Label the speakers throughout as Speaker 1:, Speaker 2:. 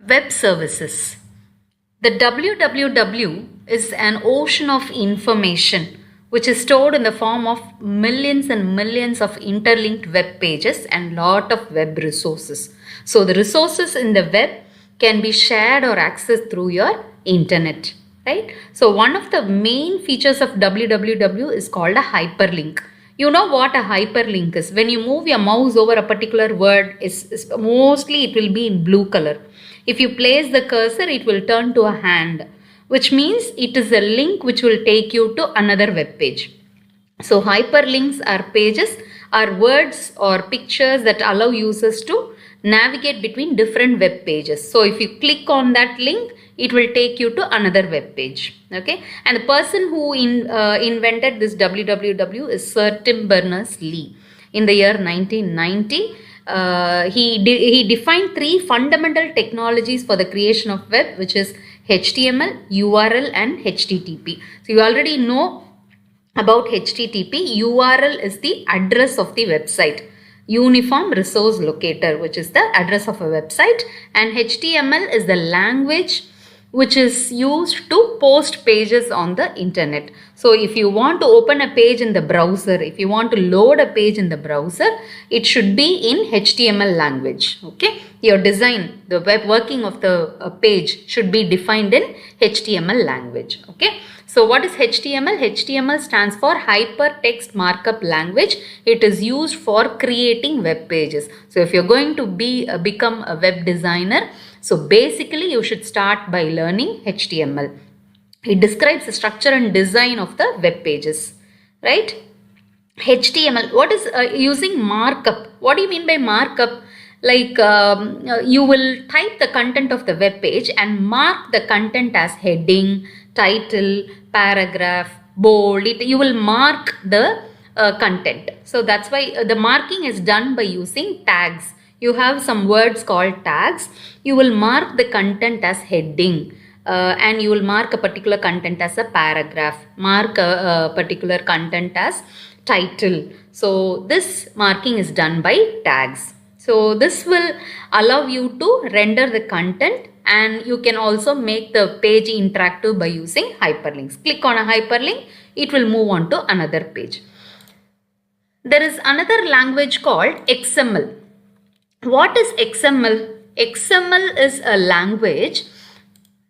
Speaker 1: Web services. The www is an ocean of information which is stored in the form of millions and millions of interlinked web pages and lot of web resources. So the resources in the web can be shared or accessed through your internet, right? So one of the main features of www is called a hyperlink. You know what a hyperlink is? When you move your mouse over a particular word, is mostly it will be in blue color. If you place the cursor, it will turn to a hand, which means it is a link which will take you to another web page. So hyperlinks are pages, are words or pictures that allow users to navigate between different web pages. So if you click on that link, it will take you to another web page. Okay, and the person who invented this www is Sir Tim Berners-Lee in the year 1990. He defined three fundamental technologies for the creation of web, which is HTML, URL and HTTP. So you already know about HTTP. URL is the address of the website, Uniform Resource Locator, which is the address of a website, and HTML is the language which is used to post pages on the internet. So if you want to open a page in the browser, if you want to load a page in the browser, it should be in HTML language. Okay, your design, the web working of the page should be defined in HTML language. Okay, so what is HTML? HTML stands for Hypertext Markup Language. It is used for creating web pages. So if you're going to become a web designer, so basically you should start by learning HTML. It describes the structure and design of the web pages, right? HTML, what is using markup? What do you mean by markup? Like you will type the content of the web page and mark the content as heading, title, paragraph, bold. You will mark the content. So that's why the marking is done by using tags. You have some words called tags. You will mark the content as heading and you will mark a particular content as a paragraph, mark a particular content as title. So this marking is done by tags. So this will allow you to render the content, and you can also make the page interactive by using hyperlinks. Click on a hyperlink, it will move on to another page. There is another language called XML. What is XML? XML is a language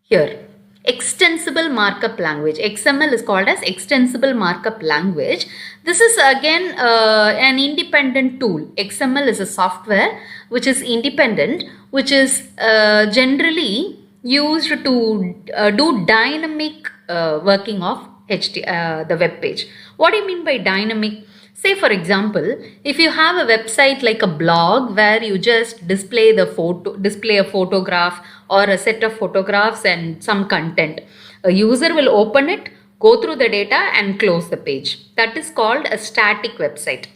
Speaker 1: here. Extensible markup language. XML is called as extensible markup language. This is again an independent tool. XML is a software which is independent, which is generally used to do dynamic working of the web page. What do you mean by dynamic? Say for example, if you have a website like a blog where you just display a photograph or a set of photographs and some content, a user will open it, go through the data and close the page. That is called a static website.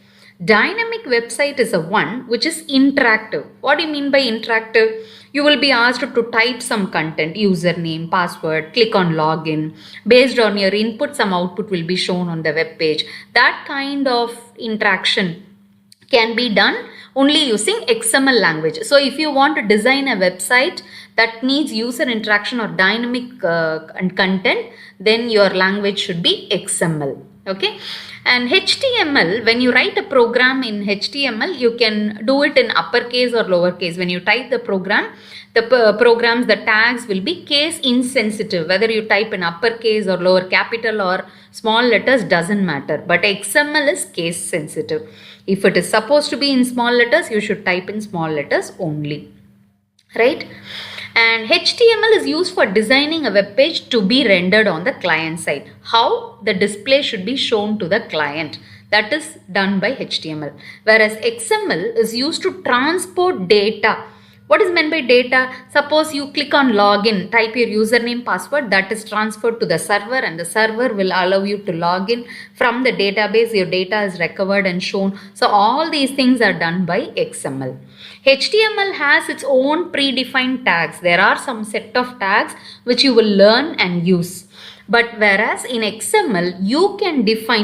Speaker 1: Dynamic website is a one which is interactive. What do you mean by interactive? You will be asked to type some content, username, password, click on login. Based on your input, some output will be shown on the web page. That kind of interaction can be done only using XML language. So if you want to design a website that needs user interaction or dynamic content, then your language should be XML. Okay, and HTML, when you write a program in HTML, you can do it in uppercase or lowercase. When you type the program, the tags will be case insensitive. Whether you type in uppercase or lower capital or small letters doesn't matter. But XML is case sensitive. If it is supposed to be in small letters, you should type in small letters only, right? And HTML is used for designing a web page to be rendered on the client side. How the display should be shown to the client. That is done by HTML. Whereas XML is used to transport data. What is meant by data? Suppose you click on login, type your username, password, that is transferred to the server, and the server will allow you to log in from the database. Your data is recovered and shown. So all these things are done by XML. HTML has its own predefined tags. There are some set of tags which you will learn and use. But whereas in XML,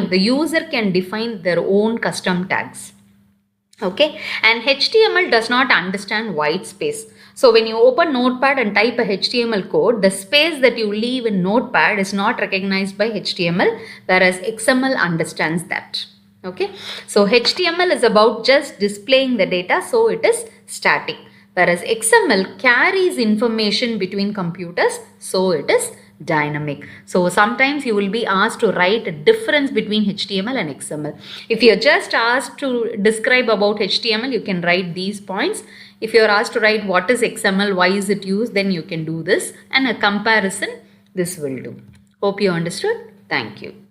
Speaker 1: the user can define their own custom tags. Okay, and HTML does not understand white space. So when you open Notepad and type a HTML code, the space that you leave in Notepad is not recognized by HTML, whereas XML understands that. Okay, so HTML is about just displaying the data, so it is static, whereas XML carries information between computers, so it is dynamic. So sometimes you will be asked to write a difference between HTML and XML. If you are just asked to describe about HTML, you can write these points. If you are asked to write what is XML, why is it used, then you can do this, and a comparison this will do. Hope you understood. Thank you.